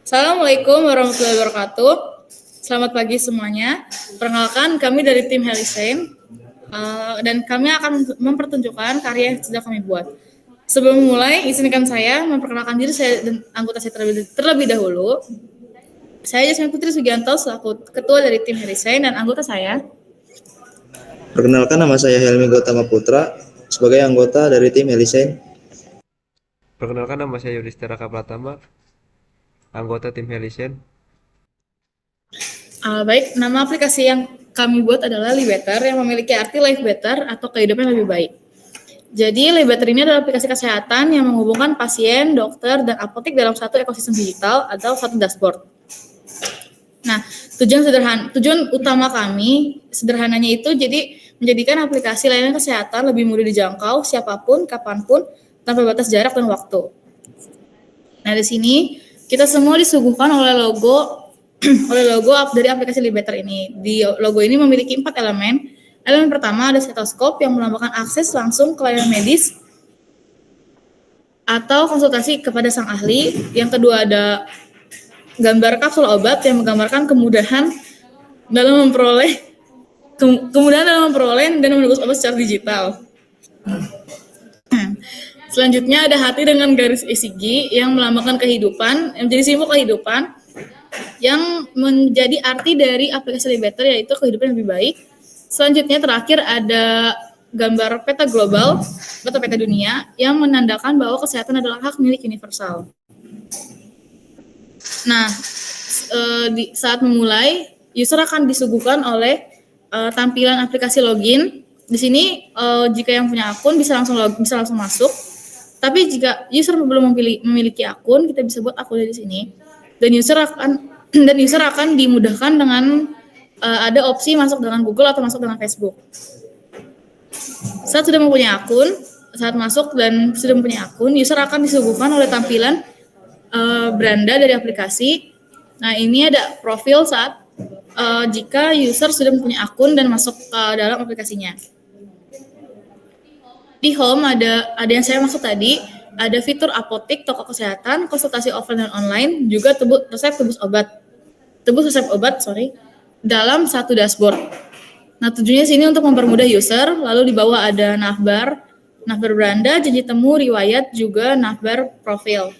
Assalamualaikum warahmatullahi wabarakatuh. Selamat pagi semuanya. Perkenalkan, kami dari tim Helisain, dan kami akan mempertunjukkan karya yang sudah kami buat. Sebelum mulai, izinkan saya memperkenalkan diri saya dan anggota saya terlebih dahulu. Saya Jasmine Putri Sugianto selaku ketua dari tim Helisain dan anggota saya. Perkenalkan, nama saya Helmi Gautama Putra sebagai anggota dari tim Helisain. Perkenalkan, nama saya Yudhistira Kapratama, anggota tim Helisain. Baik, nama aplikasi yang kami buat adalah Libetter yang memiliki arti life better atau kehidupan lebih baik. Jadi Libetter ini adalah aplikasi kesehatan yang menghubungkan pasien, dokter, dan apotek dalam satu ekosistem digital atau satu dashboard. Nah, tujuan utama kami sederhananya itu jadi menjadikan aplikasi layanan kesehatan lebih mudah dijangkau siapapun, kapanpun, tanpa batas jarak dan waktu. Nah, di sini kita semua disuguhkan oleh logo dari aplikasi Libetter ini. Di logo ini memiliki 4 elemen. Elemen pertama ada stetoskop yang melambangkan akses langsung ke layanan medis atau konsultasi kepada sang ahli. Yang kedua ada gambar kapsul obat yang menggambarkan kemudahan dalam memperoleh dan menebus obat secara digital. Selanjutnya ada hati dengan garis ECG yang melambangkan kehidupan, yang menjadi simbol kehidupan, yang menjadi arti dari aplikasi Libetter yaitu kehidupan yang lebih baik. Selanjutnya terakhir ada gambar peta global atau peta dunia yang menandakan bahwa kesehatan adalah hak milik universal. Nah, saat memulai, user akan disuguhkan oleh tampilan aplikasi login. Di sini jika yang punya akun bisa langsung masuk. Tapi jika user belum memiliki akun, kita bisa buat akun di sini. Dan user akan dimudahkan dengan ada opsi masuk dengan Google atau masuk dengan Facebook. Saat masuk dan sudah mempunyai akun, user akan disuguhkan oleh tampilan beranda dari aplikasi. Nah, ini ada profil saat jika user sudah mempunyai akun dan masuk ke dalam aplikasinya. Di home ada yang saya maksud tadi, ada fitur apotek, toko kesehatan, konsultasi offline dan online, juga tebus resep obat dalam satu dashboard. Nah, tujuannya sini untuk mempermudah user. Lalu di bawah ada navbar beranda, janji temu, riwayat, juga navbar profil.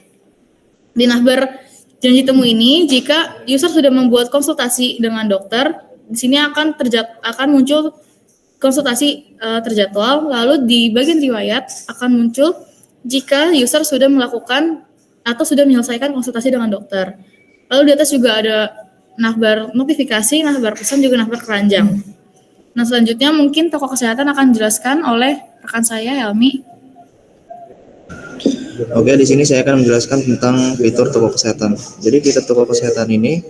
Di navbar janji temu ini, jika user sudah membuat konsultasi dengan dokter, di sini akan muncul konsultasi terjadwal. Lalu di bagian riwayat akan muncul jika user sudah melakukan atau sudah menyelesaikan konsultasi dengan dokter. Lalu di atas juga ada navbar notifikasi, navbar pesan, juga navbar keranjang. Nah, selanjutnya mungkin toko kesehatan akan dijelaskan oleh rekan saya, Helmi. Oke, di sini saya akan menjelaskan tentang fitur toko kesehatan. Jadi fitur toko kesehatan ini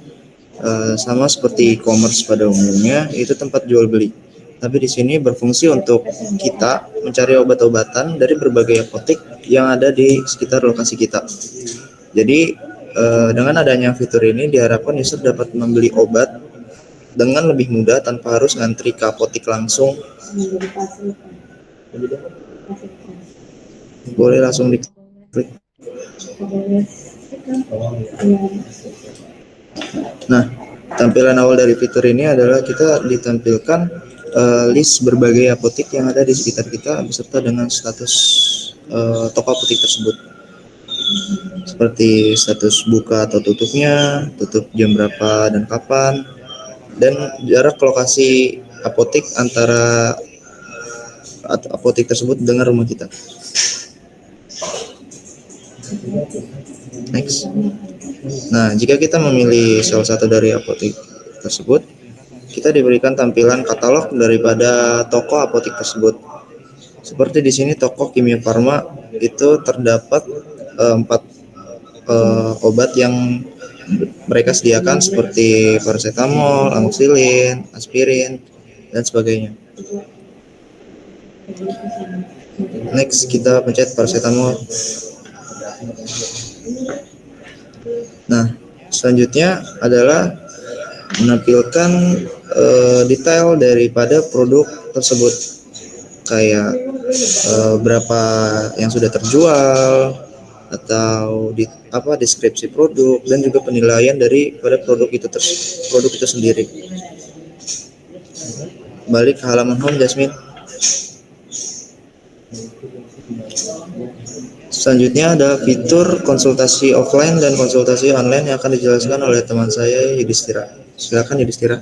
sama seperti e-commerce pada umumnya, itu tempat jual beli. Tapi di sini berfungsi untuk kita mencari obat-obatan dari berbagai apotek yang ada di sekitar lokasi kita. Jadi dengan adanya fitur ini diharapkan user dapat membeli obat dengan lebih mudah tanpa harus ngantri ke apotek langsung. Boleh langsung diklik. Nah, tampilan awal dari fitur ini adalah kita ditampilkan list berbagai apotek yang ada di sekitar kita beserta dengan status toko apotek tersebut, seperti status buka atau tutupnya, tutup jam berapa dan kapan, dan jarak lokasi apotek antara apotek tersebut dengan rumah kita. Next. Nah, jika kita memilih salah satu dari apotek tersebut, kita diberikan tampilan katalog daripada toko apotek tersebut. Seperti di sini toko Kimia Farma itu terdapat 4 obat yang mereka sediakan seperti paracetamol, amoxicillin, aspirin, dan sebagainya. Next, kita pencet paracetamol. Nah, selanjutnya adalah menampilkan detail daripada produk tersebut, kayak berapa yang sudah terjual, atau deskripsi produk dan juga penilaian dari pada produk itu sendiri. Balik ke halaman home, Jasmine. Selanjutnya ada fitur konsultasi offline dan konsultasi online yang akan dijelaskan oleh teman saya Yudhistira. Silakan Yudhistira.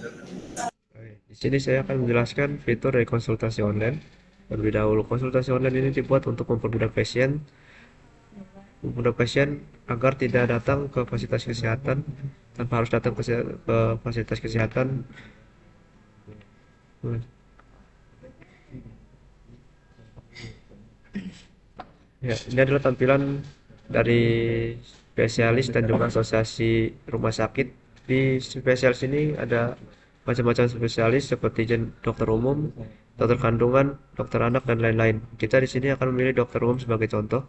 Di sini saya akan menjelaskan fitur dari konsultasi online. Terlebih dahulu, konsultasi online ini dibuat untuk mempermudah pasien agar tidak datang ke fasilitas kesehatan tanpa harus datang ke fasilitas kesehatan. Ya, ini adalah tampilan dari spesialis dan juga asosiasi rumah sakit. Di spesialis ini ada macam-macam spesialis seperti dokter umum, dokter kandungan, dokter anak, dan lain-lain. Kita di sini akan memilih dokter umum sebagai contoh.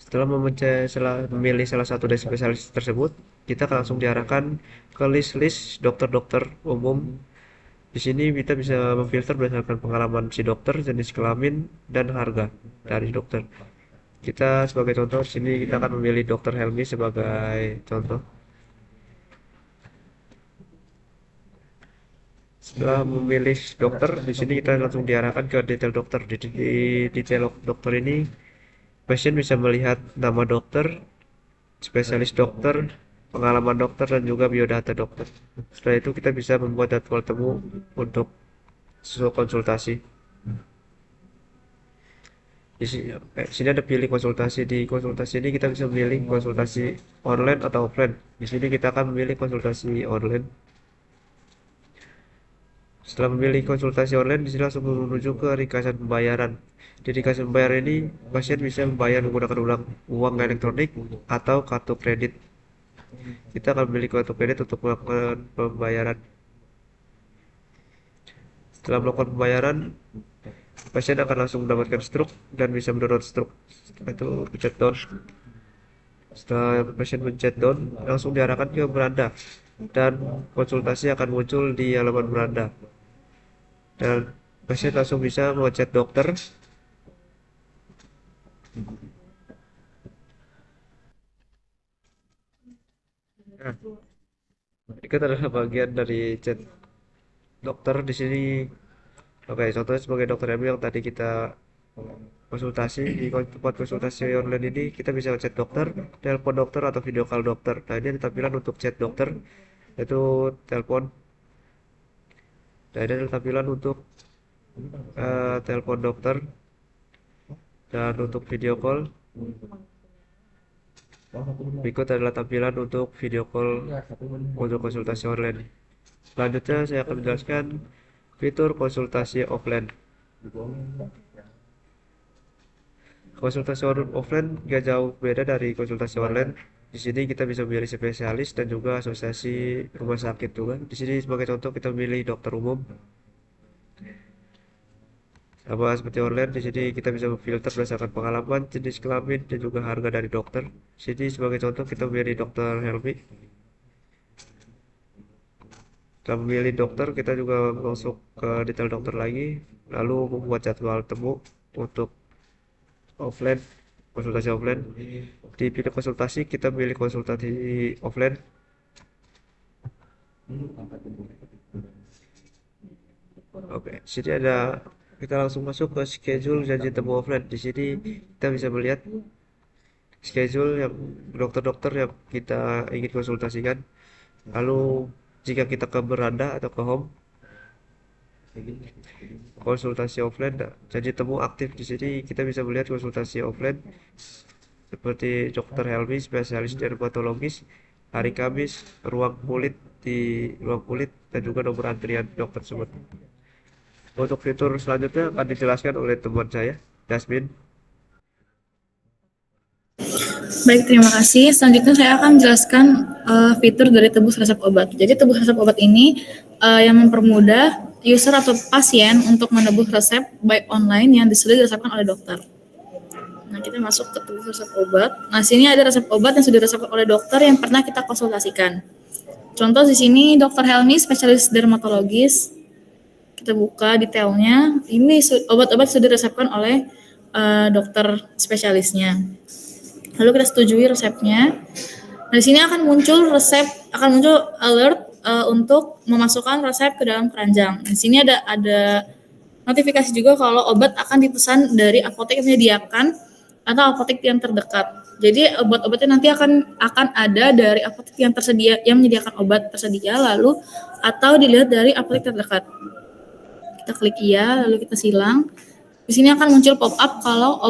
Setelah memilih salah satu dari spesialis tersebut, kita akan langsung diarahkan ke list-list dokter-dokter umum. Di sini kita bisa memfilter berdasarkan pengalaman si dokter, jenis kelamin, dan harga dari dokter. Kita sebagai contoh di sini kita akan memilih Dokter Helmi sebagai contoh. Setelah memilih dokter, di sini kita langsung diarahkan ke detail dokter. Di detail dokter ini, pasien bisa melihat nama dokter, spesialis dokter, pengalaman dokter, dan juga biodata dokter. Setelah itu kita bisa membuat jadwal temu untuk konsultasi. Di sini ada pilih konsultasi. Di konsultasi ini kita bisa memilih konsultasi online atau offline. Di sini kita akan memilih konsultasi online. Setelah memilih konsultasi online, di sini langsung menuju ke ringkasan pembayaran. Di ringkasan pembayaran ini, pasien bisa membayar menggunakan uang elektronik atau kartu kredit. Kita akan memilih kartu kredit untuk melakukan pembayaran. Setelah melakukan pembayaran, pasien akan langsung mendapatkan struk dan bisa mendownload struk. Setelah itu pencet down. Setelah pasien mencet down, langsung diarahkan ke beranda dan konsultasi akan muncul di halaman beranda. Dan pasien langsung bisa mengechat dokter. Nah, ini adalah bagian dari chat dokter di sini. Oke, contohnya sebagai dokter Emil yang tadi kita konsultasi di tempat konsultasi online ini, kita bisa chat dokter, telepon dokter, atau video call dokter. Nah, ini ada tampilan untuk chat dokter, yaitu telepon. Nah, ini ada tampilan untuk telepon dokter, dan untuk video call. Berikut adalah tampilan untuk video call untuk konsultasi online. Selanjutnya saya akan menjelaskan fitur konsultasi offline. Konsultasi offline gak jauh beda dari konsultasi online. Di sini kita bisa memilih spesialis dan juga asosiasi rumah sakit juga. Di sini sebagai contoh kita memilih dokter umum. Sama seperti online, di sini kita bisa memfilter berdasarkan pengalaman, jenis kelamin, dan juga harga dari dokter. Di sini sebagai contoh kita memilih dokter Helmi. Setelah memilih dokter, kita juga masuk ke detail dokter lagi, lalu membuat jadwal temu untuk offline, konsultasi offline. Di pilih konsultasi, kita pilih konsultasi offline. Oke, sini ada, kita langsung masuk ke schedule janji temu offline. Di sini kita bisa melihat schedule yang dokter-dokter yang kita ingin konsultasikan. Lalu jika kita ke beranda atau ke home, konsultasi offline, janji temu aktif. Di sini kita bisa melihat konsultasi offline seperti dokter Helmi, spesialis dermatologis, hari Kamis, ruang kulit di ruang kulit, dan juga nomor antrian dokter tersebut. Untuk fitur selanjutnya akan dijelaskan oleh teman saya, Jasmine. Baik, terima kasih. Selanjutnya saya akan menjelaskan fitur dari tebus resep obat. Jadi tebus resep obat ini yang mempermudah user atau pasien untuk menebus resep baik online yang sudah diresepkan oleh dokter. Nah, kita masuk ke tebus resep obat. Nah, sini ada resep obat yang sudah diresepkan oleh dokter yang pernah kita konsultasikan. Contoh di sini Dokter Helmi, spesialis dermatologis. Kita buka detailnya. Ini obat-obat sudah diresepkan oleh dokter spesialisnya. Lalu kita setujui resepnya. Nah, di sini akan muncul alert untuk memasukkan resep ke dalam keranjang. Di sini ada notifikasi juga kalau obat akan dipesan dari apotek yang menyediakan atau apotek yang terdekat. Jadi obat-obatnya nanti akan ada dari apotek yang tersedia yang menyediakan obat tersedia lalu atau dilihat dari apotek terdekat. Kita klik iya lalu kita silang. Di sini akan muncul pop up kalau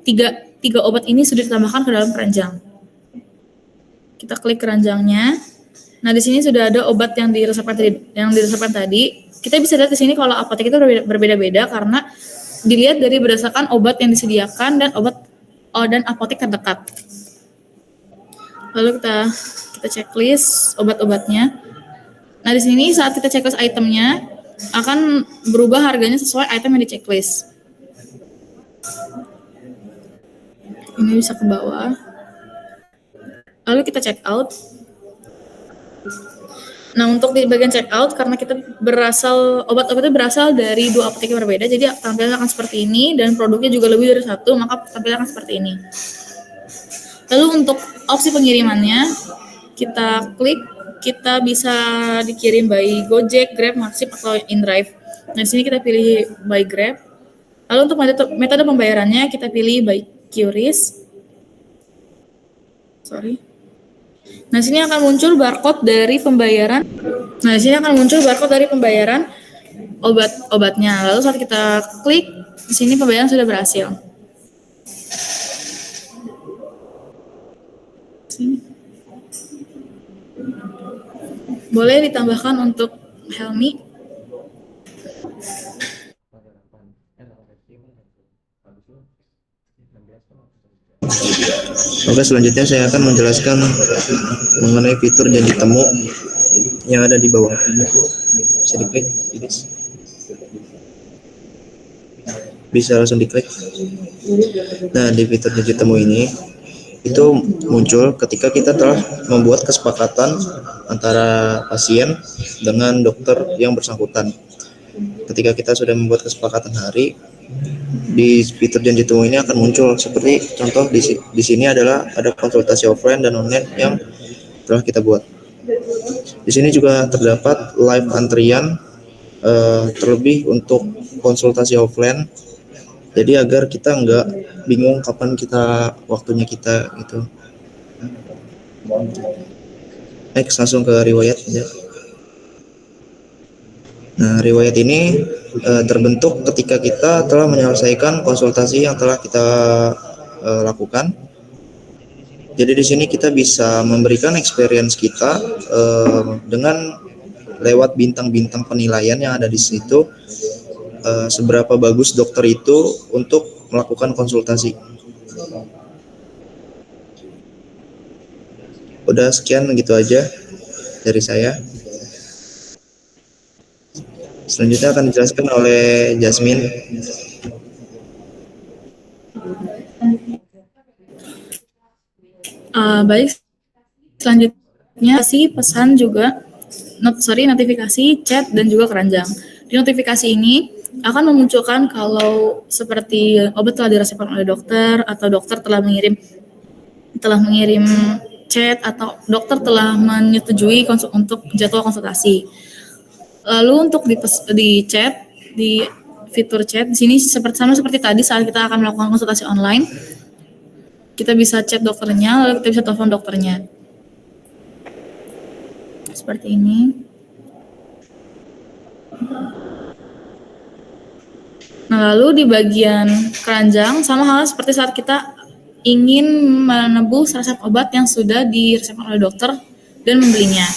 tiga obat ini sudah ditambahkan ke dalam keranjang. Kita klik keranjangnya. Nah, di sini sudah ada obat yang diresepkan tadi. Kita bisa lihat di sini kalau apotek itu berbeda-beda karena dilihat dari berdasarkan obat yang disediakan dan apotek terdekat. Lalu kita checklist obat-obatnya. Nah, di sini saat kita checklist itemnya akan berubah harganya sesuai item yang di checklist. Ini bisa ke bawah. Lalu kita check out. Nah, untuk di bagian check out karena obat-obatnya berasal dari 2 apotek yang berbeda, jadi tampilannya akan seperti ini dan produknya juga lebih dari 1, maka tampilannya akan seperti ini. Lalu untuk opsi pengirimannya, kita klik, kita bisa dikirim by Gojek, Grab, Maxip atau InDrive. Nah, di sini kita pilih by Grab. Lalu untuk metode pembayarannya kita pilih by QRIS. Nah, sini akan muncul barcode dari pembayaran. Obatnya. Lalu saat kita klik, di sini pembayaran sudah berhasil. Boleh ditambahkan untuk Helmi. Oke, selanjutnya saya akan menjelaskan mengenai fitur janji temu yang ada di bawah. Bisa diklik, bisa langsung diklik. Nah, di fitur janji temu ini itu muncul ketika kita telah membuat kesepakatan antara pasien dengan dokter yang bersangkutan. Ketika kita sudah membuat kesepakatan hari, di fitur janji temu ini akan muncul seperti contoh di sini adalah ada konsultasi offline dan online yang telah kita buat. Di sini juga terdapat live antrian terlebih untuk konsultasi offline. Jadi agar kita nggak bingung kapan waktunya kita gitu. Next, langsung ke riwayat ya. Nah, riwayat ini terbentuk ketika kita telah menyelesaikan konsultasi yang telah kita lakukan. Jadi di sini kita bisa memberikan experience kita dengan lewat bintang-bintang penilaian yang ada di situ, seberapa bagus dokter itu untuk melakukan konsultasi. Udah sekian gitu aja dari saya. Selanjutnya akan dijelaskan oleh Jasmine. Baik, selanjutnya pesan juga notifikasi, chat, dan juga keranjang. Di notifikasi ini akan memunculkan kalau seperti obat telah diresepkan oleh dokter atau dokter telah mengirim chat atau dokter telah menyetujui untuk jadwal konsultasi. Lalu untuk di chat, di fitur chat di sini sama seperti tadi saat kita akan melakukan konsultasi online, kita bisa chat dokternya, lalu kita bisa telepon dokternya. Seperti ini. Nah, lalu di bagian keranjang sama halnya seperti saat kita ingin menebus resep obat yang sudah diresepkan oleh dokter dan membelinya.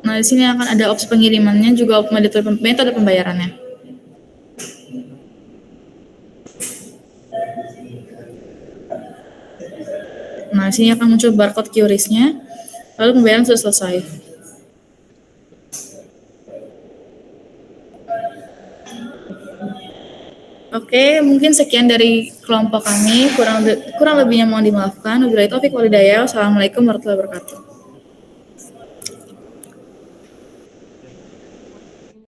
Nah, di sini akan ada opsi pengirimannya juga metode pembayarannya. Nah, di sini akan muncul barcode QRIS-nya, lalu pembayaran sudah selesai. Oke, mungkin sekian dari kelompok kami. Kurang lebihnya mohon dimaafkan. Wabillahi taufiq wal hidayah. Wassalamualaikum warahmatullahi wabarakatuh.